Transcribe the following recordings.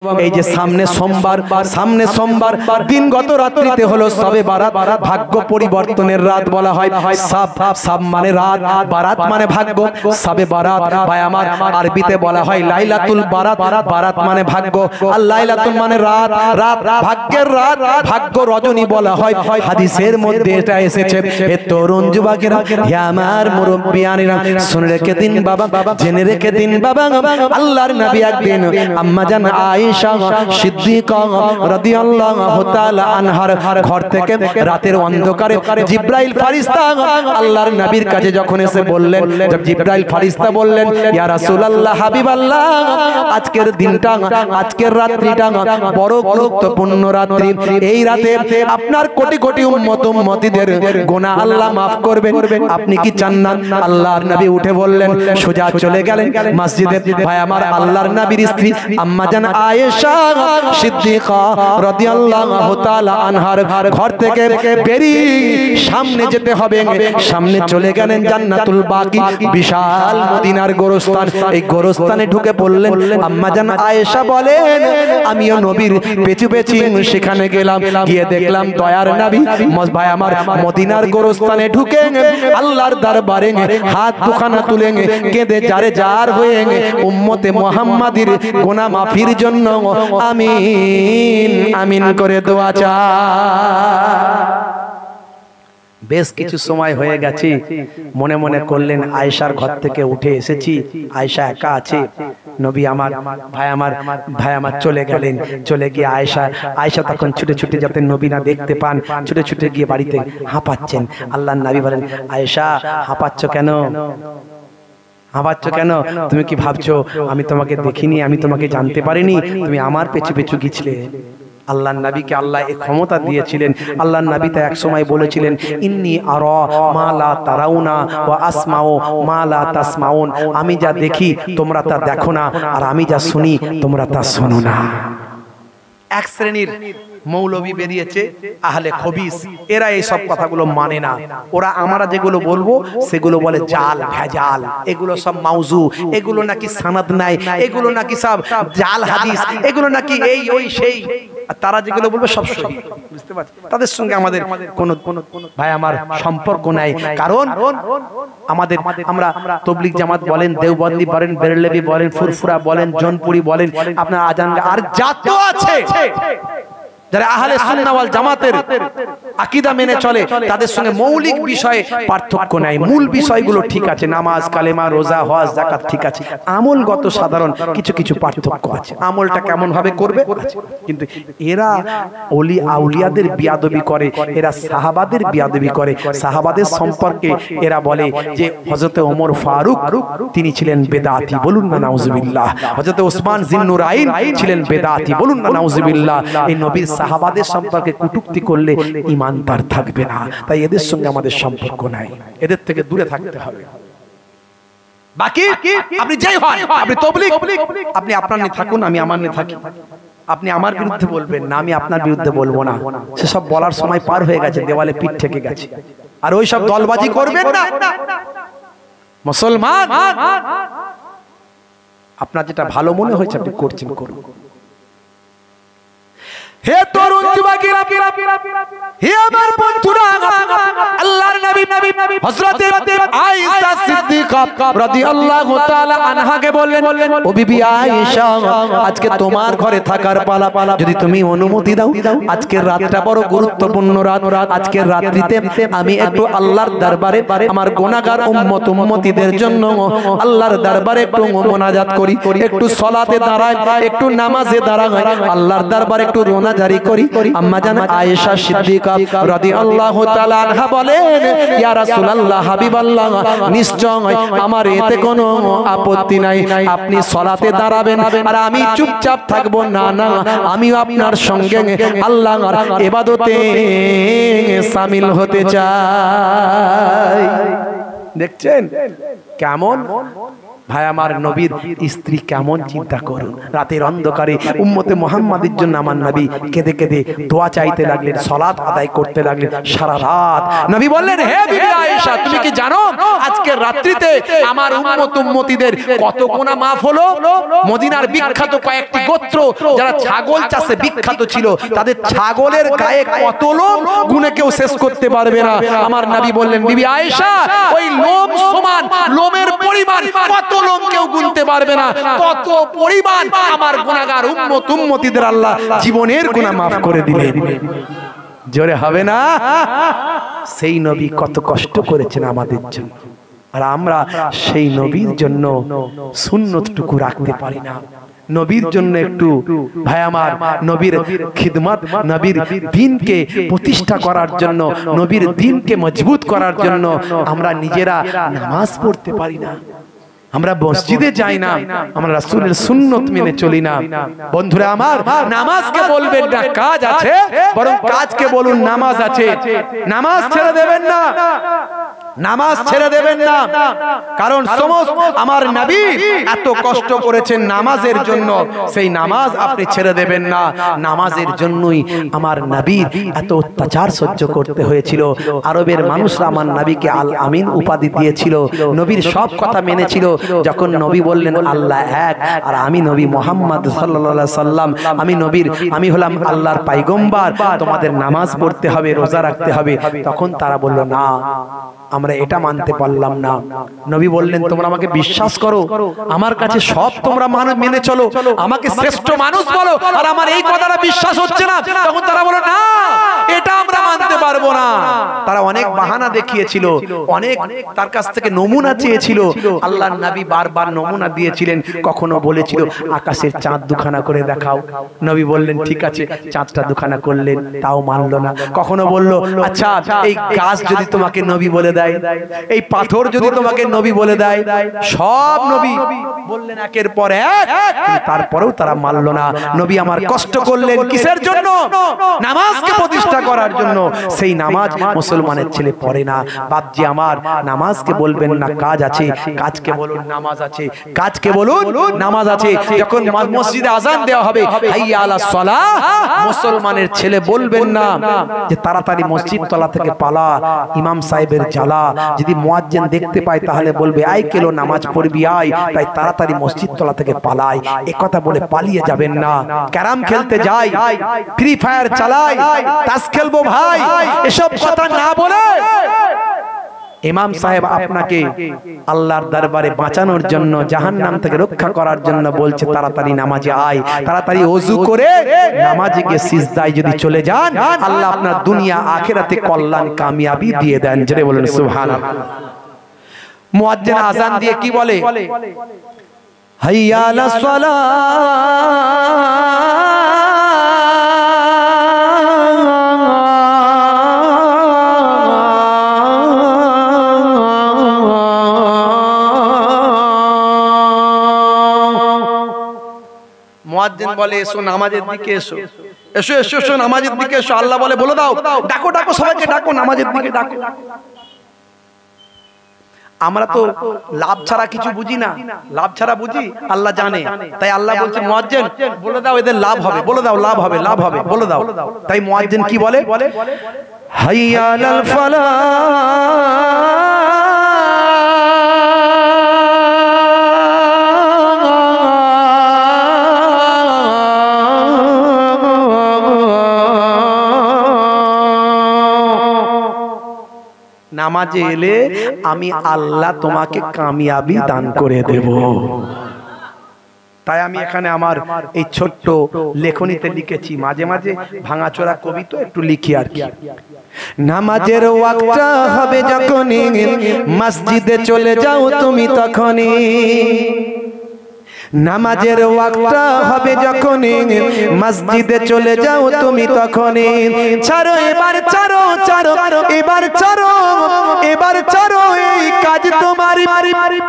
এই যে সামনে সোমবার দিন গত রাত্রিতে হলো সবে বারাত। ভাগ্য পরিবর্তনের রাত বলা হয়। সাব মানে রাত, বারাত মানে ভাগ্য। সবে বারাত ভাই আমার আরবিতে বলা হয় লাইলাতুল বারাত। বারাত মানে ভাগ্য আর লাইলাতুল মানে রাত। রাত ভাগ্যের রাত, ভাগ্য রজনী বলা হয়। হাদিসের মধ্যে এটা এসেছে। হে তরুণ যুবকেরা, হে আমার মুরব্বিয়ানেরা, শুনে রেখে দিন বাবা, জেনে রেখে দিন বাবা, আল্লাহর নবী একদিন আম্মা জান আয়েশা সিদ্দিকা রাদিয়াল্লাহু তাআলা আনহার ঘর থেকে রাতের অন্ধকারে জিবরাইল ফেরেশতা আল্লাহর নবীর কাছে যখন এসে বললেন, জিবরাইল ফেরেশতা বললেন, ইয়া রাসূলুল্লাহ, হাবিবাল্লাহ, আজকের দিনটা, আজকের রাত্রিটা বড় গুরুত্বপূর্ণ রাত্রি। এই রাতে আপনার কোটি কোটি উম্মতিদের গুনাহ আল্লাহ maaf করবেন। আপনি কি চান না? আল্লাহর নবী উঠে বললেন, সোজা চলে গেলেন মসজিদে। ভাই আমার আল্লাহর নবীর স্ত্রী আম্মা জান আয়েশা সিদ্দিকা রাদিয়াল্লাহু তাআলা আনহার ঘর থেকে বেরিয়ে সামনে যেতে হবে। সামনে চলে গেলেন জান্নাতুল বাকি, বিশাল মদিনার গোরস্থান। এই গোরস্থানে ঢুকে পড়লেন। আম্মা জান আয়েশা বলেন, আমিও নবীর পেছু পেছু সেখানে গেলাম, গিয়ে দেখলাম দয়ার নবী ভাই আমার মদিনার গোরস্থানে ঢুকে আল্লাহর দরবারে হাত দুখানা তুলে কেঁদে জারে জার হয়ে উম্মতে মুহাম্মাদির গুনাহ মাফির জন্য আমিন আমিন করে দোয়া চায়। বেশ কিছু সময় হয়ে গেছে, মনে মনে করলেন আয়েশার ঘর থেকে উঠে এসেছি, আয়েশা একা আছে। নবী আমার ভাই আমার চলে গেলেন। চলে গিয়ে আয়েশা তখন ছুটে ছুটে যাতে নবী না দেখতে পান, ছুটে ছুটে গিয়ে বাড়িতে হাঁপাচ্ছেন। আল্লাহর নবী বলেন, আয়েশা হাঁপাচ্ছ কেন? তুমি কি ভাবছো আমি তোমাকে দেখিনি, আমি তোমাকে জানতে পারিনি? তুমি আমার পেছু পেছু গিয়েছিলে। আল্লাহর নবীকে আল্লাহ এই ক্ষমতা দিয়েছিলেন। আল্লাহর নবী তা এক সময় বলেছিলেন, ইন্নী আরা মা লা তারাউনা ওয়া আসমাউ মা লা তাসমাউন। আমি যা দেখি তোমরা তা দেখো না, আর আমি যা শুনি তোমরা তা শোনো না। এক শ্রেণীর মৌলবী বেরিয়েছে, আহলে খবিস, এরা এই সব কথাগুলো মানে না। ওরা আমরা যেগুলো বলবো সেগুলো বলে জাল, ভেজাল, এগুলো সব মাউজু, এগুলো নাকি সানাদ নাই, এগুলো নাকি সব জাল হাদিস, এগুলো নাকি এই ওই সেই। আর তারা যেগুলো বলবে সব সহি। বুঝতে পারছেন? তাদের সঙ্গে আমাদের কোনো ভাই আমার সম্পর্ক নাই। কারণ আমরা তবলিগ জামাত বলেন, দেওবন্দি বলেন, বেরেলভি বলেন, ফুরফুরা বলেন, জনপুরি বলেন, আপনার আজান আর জাত আছে যারা আহলে সুন্নাহ ওয়াল জামাতের আকীদা মেনে চলে, তাদের সঙ্গে মৌলিক বিষয়ে পার্থক্য নাই। মূল বিষয়গুলো ঠিক আছে, নামাজ, কালেমা, রোজা, হজ, যাকাত ঠিক আছে। আমলগত সাধারণ কিছু কিছু পার্থক্য আছে। আমলটা কেমন ভাবে করবে আছে। কিন্তু এরা ওলি আউলিয়াদের বিয়াদবি করে, এরা সাহাবাদের বিয়াদবি করে। সাহাবাদের সম্পর্কে এরা বলে যে হযরতে ওমর ফারুক তিনি ছিলেন বেদাতি, বলুন না নাউজুবিল্লাহ। হযরতে ওসমান জিন্নুরাইন ছিলেন বেদাতি, বলুন না নাউজুবিল্লাহ। এই নবীর সাহাবাদের সম্পর্কে কটূক্তি করলে ঈমানদার থাকবে না। তাই এদের সঙ্গে আমাদের সম্পর্ক নাই, এদের থেকে দূরে থাকতে হবে। বাকি আপনি যাই হন, আপনি তাবলীগ, আপনি আপনার নিয়ে থাকুন, আমি আমার নিয়ে থাকি। আপনি আমার বিরুদ্ধে বলবেন না, আমি আপনার বিরুদ্ধে বলবো না। সেসব বলার সময় পার হয়ে গেছে, দেওয়ালে পিঠ ঠেকে গেছে। আর ওই সব দলবাজি করবেন না। মুসলমান, আপনার যেটা ভালো মনে হয়েছে আপনি করছেন, করুন। হে তরুণ যুবকেরা, হে আমার বন্ধুরা, আল্লাহর নবী হযরত আয়েশা সিদ্দিকা রাদিয়াল্লাহু তাআলা আনহাকে বললেন, ও বিবি আয়েশা, আজকে তোমার ঘরে থাকার পালা। যদি তুমি অনুমতি দাও, আজকের রাতটা বড় গুরুত্বপূর্ণ রাত। আজকের রাত্রিতে আমি একটু আল্লাহর দরবারে আমার গুনাহগার উম্মতিদের জন্য আল্লাহর দরবারে একটু মোনাজাত করি, একটু সালাতে দাঁড়াই, একটু নামাজে দাঁড়াই, আল্লাহর দরবারে একটু জারি করি। আম্মা জান আয়েশা সিদ্দিকা রাদিয়াল্লাহু তাআলা আনহা বলেন, ইয়া রাসূলুল্লাহ, হাবিবাল্লাহ, নিশ্চয় আমার এতে কোনো আপত্তি নাই। আপনি সালাতে দাঁড়াবেন আর আমি চুপচাপ থাকব। না না, আমিও আপনার সঙ্গে আল্লাহর ইবাদতে শামিল হতে চাই। দেখছেন কেমন ভাই আমার, নবীর স্ত্রী কেমন চিন্তা করুন, রাতের অন্ধকারে উম্মতে মুহাম্মাদের জন্য আমার নবী কেঁদে কেঁদে দোয়া চাইতে লাগলেন, সালাত আদায় করতে লাগলেন সারা রাত। নবী বললেন, হে বিবি আয়েশা, তুমি কি জানো আজকে রাত্রিতে আমার উম্মতীদের কত গুনাহ মাফ হলো? মদিনার বিখ্যাত কয়েকটি গোত্র যারা ছাগল চাষে বিখ্যাত ছিল, তাদের ছাগলের গায়ে কত লোম গুনে কেউ শেষ করতে পারবে না। আমার নবী বললেন, বিবি আয়েশা, ওই লোম সমান লোমের পরিমাণ কত লোম কেউ গুনতে পারবে না, কত পরিমাণ আমার গুনাহগার উম্মতীদের আল্লাহ জীবনের গুনাহ মাফ করে দিলেন। জোরে হবে না? সেই নবী কত কষ্ট করেছেন আমাদের জন্য, আর আমরা সেই নবীর জন্য সুন্নতটুকু রাখতে পারি না। নবীর জন্য একটু ভাই আমার, নবীর খিদমত, নবীর দ্বীনকে প্রতিষ্ঠা করার জন্য, নবীর দ্বীনকে মজবুত করার জন্য আমরা নিজেরা নামাজ পড়তে পারি না, আমরা মসজিদে যাই না, আমরা রাসূলের সুন্নত মেনে চলি না। বন্ধুরা আমার, নামাজকে বলবেন না কাজ আছে, বরং কাজকে বলুন নামাজ আছে। নামাজ ছেড়ে দেবেন না, নামাজ ছেড়ে দেবেন না, কারণ সমস্ত আমার নবী এত কষ্ট করেছেন নামাজের জন্য, সেই নামাজ আপনি ছেড়ে দেবেন না। নামাজের জন্যই আমার নবীর এত অত্যাচার সহ্য করতে হয়েছিল। আরবের মানুষরা আমার নবীকে আল আমিন উপাধি দিয়েছিল, নবীর সব কথা মেনেছিল। যখন নবী বললেন আল্লাহ এক আর আমি নবী মুহাম্মদ সাল্লাল্লাহু আলাইহি সাল্লাম, আমি হলাম আল্লাহর পয়গম্বর, তোমাদের নামাজ পড়তে হবে, রোজা রাখতে হবে, তখন তারা বলল না, আমরা এটা মানতে পারলাম না। নবী বললেন, তোমরা আমাকে বিশ্বাস করো, আমার কাছে সব তোমরা মেনে চলো, আমাকে শ্রেষ্ঠ মানুষ বলো, আর আমার এই কথাটা বিশ্বাস হচ্ছে না। তখন তারা বলল, না, এটা আমরা মানতে পারবো না। তারা অনেক বাহানা দেখিয়েছিল, অনেক তার কাছ থেকে নমুনা চেয়েছিল। আল্লাহর নবী বারবার নমুনা দিয়েছিলেন, কখনো বলেছিল আকাশের চাঁদ দুখানা করে দেখাও, নবী বললেন ঠিক আছে, চাঁদটা দুখানা করলেন, তাও মানলো না। কখনো বলল, আচ্ছা এই গাছ যদি তোমাকে নবী বলে দেয়, এই পাথর যদি তোমাকে নবী বলে দেয়, সব নবী বললেন একের পর এক, তারপরেও তারা মানলো না। নবী আমার কষ্ট করলেন কিসের জন্য? নামাজকে প্রতিষ্ঠা করার জন্য। সেই নামাজ মুসলমানের ছেলে পড়ে না। বাপজি আমার, নামাজকে বলবেন না কাজ আছে, কাজকে বলুন নামাজ আছে, কাজকে বলুন নামাজ আছে। যখন মসজিদে আযান দেওয়া হবে, হাইয়া আলাস সালাহ, মুসলমানের ছেলে বলবেন না যে তাড়াতাড়ি মসজিদ তলা থেকে পালা, ইমাম সাহেবের জ্বালা। যদি মুয়াজ্জিন দেখতে পায় তাহলে বলবে, আয় কেলো নামাজ পড়বি আয়, তাই তাড়াতাড়ি মসজিদ তলা থেকে পালাই। এই কথা বলে পালিয়ে যাবেন না। ক্যারাম খেলতে যাই, ফ্রি ফায়ার চালাই, তাস খেলবো ভাই, এসব কথা না বলে ইমাম সাহেব আপনাকে আল্লাহর দরবারে বাঁচানোর জন্য, জাহান্নাম থেকে রক্ষা করার জন্য বলছে তাড়াতাড়ি নামাজে আয়, তাড়াতাড়ি ওযু করে নামাজে গিয়ে সিজদায় যদি চলে যান, আল্লাহ আপনার দুনিয়া আখিরাতে কল্যাণ কামিয়াবি দিয়ে দেন। জোরে বলেন সুবহানাল্লাহ। মুয়াজ্জিন আযান দিয়ে কি বলে? হাইয়া আলাস সালাহ, মুয়াজ্জিন বলে এসো নামাজের দিকে এসো, এসো এসো এসো নামাজের দিকে এসো। আল্লাহ বলে বলে দাও, ডাকো ডাকো সবাইকে ডাকো, নামাজের দিকে ডাকো। আমরা তো লাভ ছাড়া কিছু বুঝি না, লাভ ছাড়া বুঝি, আল্লাহ জানে। তাই আল্লাহ বলছে মুয়াজ্জিন বলে দাও এদের লাভ হবে, বলে দাও লাভ হবে, লাভ হবে, বলে দাও। তাই মুয়াজ্জিন কি বলে? হাইয়া আলাল ফালাহ, নামাজে এলে আমি আল্লাহ তোমাকে কামিয়াবি দান করে দেব। তাই আমি এখানে আমার এই ছোট্ট লেখনীতে লিখেছি, মাঝে মাঝে ভাঙাচোরা কবিতা একটু লিখি আর কি। নামাজের ওয়াক্তটা হবে যখনই, মসজিদে চলে যাও তুমি তখনই। নামাজের ওয়াক্তটা হবে যখনই, মসজিদে চলে যাও তুমি তখনই। ছাড়ো এবার ছাড়ো ছাড়ো, এবার ছাড়ো, এবার ছাড়ো এই কাজ তোমার,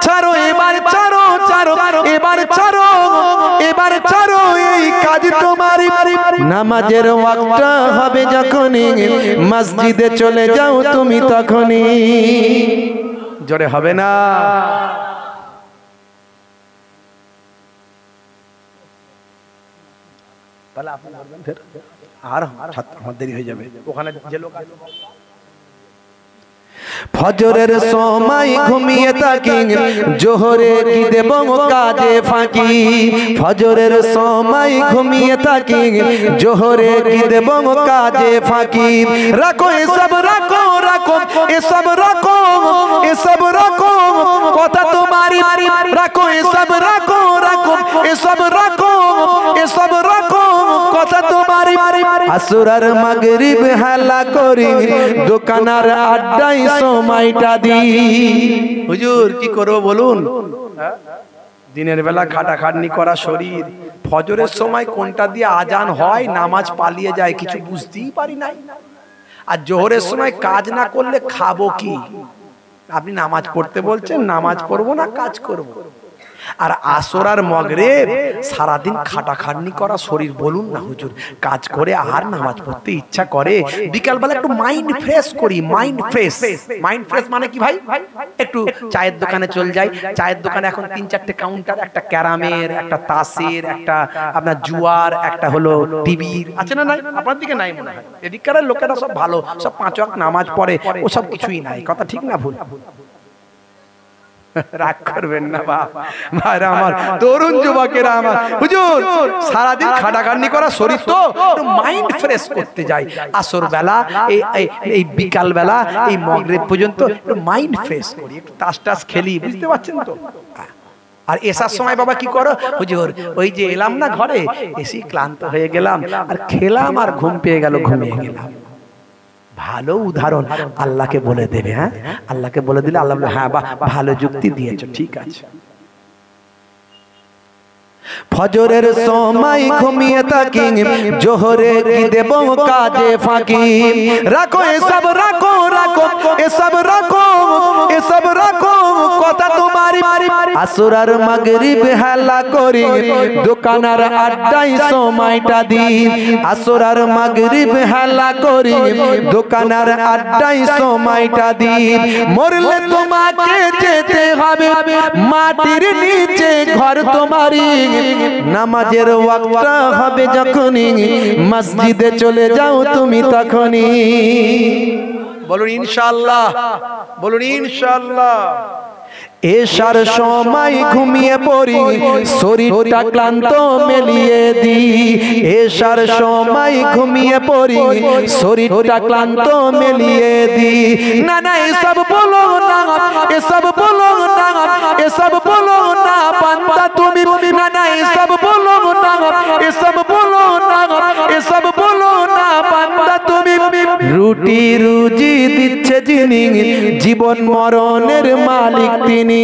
ছাড়ো এবার ছাড়ো ছাড়ো, এবার ছাড়ো, এবার ছাড়ো এই কাজ তোমার। নামাজের ওয়াক্তটা হবে যখনই, মসজিদে চলে যাও তুমি তখনই। জোরে হবে না? তাহলে আপনি বলবেন ফের আর আমার দেরি হয়ে যাবে ওখানে যে লোক ফজরের সময় ঘুমিয়ে থাকি জোহরে কি দেব কাজে ফাঁকি ফজরের সময় ঘুমিয়ে থাকি জোহরে কি দেব কাজে ফাঁকি রাখো এসব রাখো রাখো এসব রাখো এসব রাখো কথা তোমারি রাখো এসব রাখো রাখো এসব রাখো এসব রাখো কথা তোমারি আসর আর মাগরিব হালা করি দোকানার আড্ডায় সময়টা দি হুজুর কি করব বলুন দিনের বেলা খাটাখাটনি করা শরীর ফজরের সময় কোনটা দিয়ে আজান হয় নামাজ পালিয়ে যায় কিছু বুঝতেই পারি নাই আর জোহরের সময় কাজ না করলে খাবো কি আপনি নামাজ পড়তে বলছেন নামাজ পড়বো না কাজ করব আর আসর আর মাগরিব সারা দিন খাটাখাটনি করা শরীর বলুন না হুজুর কাজ করে আর নামাজ পড়তে ইচ্ছা করে বিকাল বেলা একটু মাইন্ড ফ্রেশ করি মাইন্ড ফ্রেশ মানে কি ভাই একটু চায়ের দোকানে চলে যাই চায়ের দোকানে এখন 3-4টে কাউন্টার একটা ক্যারামের একটা তাসের একটা আপনার জুয়ার একটা হলো টিভির আছে না নাই আপনার দিকে নাই মনে হয় এদিককার লোকেরা সব ভালো সব 5 ওয়াক্ত নামাজ পড়ে ও সব কিছুই নাই কথা ঠিক না ভুল রাগ করবেন না ভাইরা আমার তরুণ যুবকেরা আমার হুজুর সারা দিন খাটাখাটনি করা শরীর তো একটু মাইন্ড ফ্রেশ করতে যাই আসর বেলা এই বিকাল বেলা এই মাগরিব পর্যন্ত একটু মাইন্ড ফ্রেশ করি একটু তাস খেলি বুঝতে পারছেন তো আর এসার সময় বাবা কি করো হুজুর ওই যে এলাম না ঘরে এসে ক্লান্ত হয়ে গেলাম আর খেলাম আর ঘুম পেয়ে গেল ঘুমিয়ে গেলাম ভালো উদাহরণ আল্লাহকে বলে দেবে হ্যাঁ আল্লাহকে বলে দিলে আল্লাহ হ্যাঁ বা ভালো যুক্তি দিয়েছো ঠিক আছে ফজরের সময় ঘুমিয়ে থাকি জোহরে কি দেব কাজে ফাঁকি রাখো এসব রাখো রাখো এসব রাখো এসব রাখো কথা তোমারি আসর আর মাগরিব হালা করি দোকানার আড্ডায় সময়টা দি আসর আর মাগরিব হালা করি দোকানার আড্ডায় সময়টা দি মরলে তোমাকে যেতে হবে মাটির নিচে ঘর তোমারি নামাজের ওয়াক্তটা হবে যখনই মসজিদে চলে যাও তুমি তখনই বলুন ইনশাআল্লাহ বলুন ইনশাআল্লাহ এশার সময় ঘুমিয়ে পড়ি শরীরটা ক্লান্ত মেলিয়ে দি এশার সময় ঘুমিয়ে পড়ি শরীরটা ক্লান্ত মেলিয়ে দি না না এসব বলো না এসব বলো না এসব বলো না বান্দা তুমি না না এসব বলো না এসব বলো না এসব বলো না বান্দা তুমি রুটি রুজি দিচ্ছে যিনি জীবন মরণের মালিক তিনি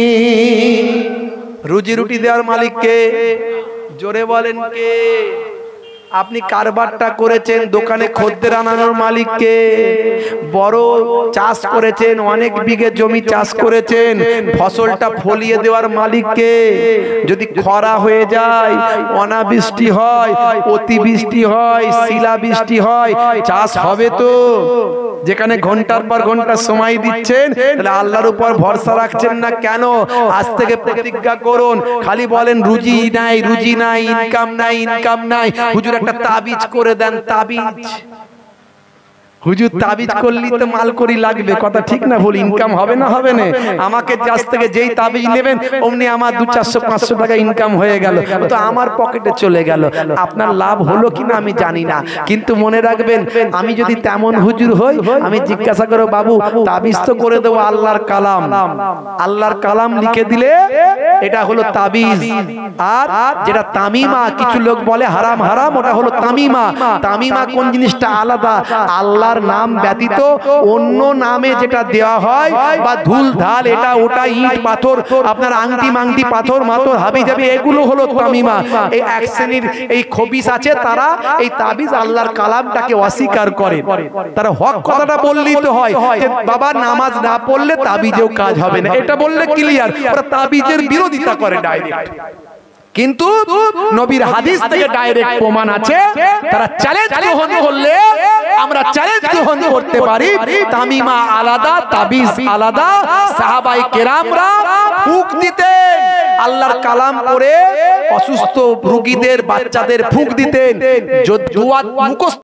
রুজি রুটি দেওয়ার মালিক কে জোরে বলেন কে আপনি কারবারটা করেছেন দোকানে খদ্দের আনানোর মালিক কে বড় চাষ করেছেন অনেক বিঘে জমি চাষ করেছেন ফসলটা ফলিয়ে দেওয়ার মালিক কে যদি খরা হয়ে যায় অনাবৃষ্টি হয় অতিবৃষ্টি হয় শিলাবৃষ্টি হয় চাষ হবে তো যেখানে ঘন্টার পর ঘন্টা সময় দিচ্ছেন তাহলে আল্লাহর উপর ভরসা রাখছেন না কেন আজ থেকে প্রতিজ্ঞা করুন খালি বলেন রুজি নাই ইনকাম নাই হুজুর একটা তাবিজ করে দেন তাবিজ হুজুর তাবিজ করলি তো মাল করি লাগবে কথা ঠিক না ভুল ইনকাম হবে না হবে না আমাকে কাছ থেকে যেই তাবিজ নেবেন অমনি আমার 200-400-500 টাকা ইনকাম হয়ে গেল তো আমার পকেটে চলে গেল আপনার লাভ হলো কিনা আমি জানি না কিন্তু মনে রাখবেন আমি যদি তেমন হুজুর হই আমি জিজ্ঞাসা করব বাবু তাবিজ তো করে দেবো আল্লাহর কালাম লিখে দিলে এটা হলো তাবিজ আর যেটা তামিমা কিছু লোক বলে হারাম হারাম ওটা হলো তামিমা কোন জিনিসটা আলাদা আল্লাহ নাম ব্যতীত অন্য নামে যেটা দেওয়া হয় বা ধুল ঢাল এটা ওটা ইট পাথর আপনার আংটি মাংটি পাথর মাথর হাবি যাবে এগুলো হলো তামিমা এই এক শ্রেণীর এই খবিস আছে তারা এই তাবিজ আল্লাহর কালামটাকে অস্বীকার করে তারা হক কথাটা বললেই তো হয় যে বাবা নামাজ না পড়লে তাবিজেও কাজ হবে না এটা বললে ক্লিয়ার ওরা তাবিজের বিরোধিতা করে ডাইরেক্ট কিন্তু নবীর হাদিস থেকে ডাইরেক্ট প্রমাণ আছে তারা চ্যালেঞ্জ গ্রহণ করলে আমরা চ্যালেঞ্জ গ্রহণ করতে পারি তামিমা আলাদা তাবিজ আলাদা সাহাবায়ে কেরামরা ফুক দিতেন আল্লাহর কালাম পড়ে অসুস্থ রোগীদের বাচ্চাদের ফুঁক দিতেন। দোয়া মুখস্থ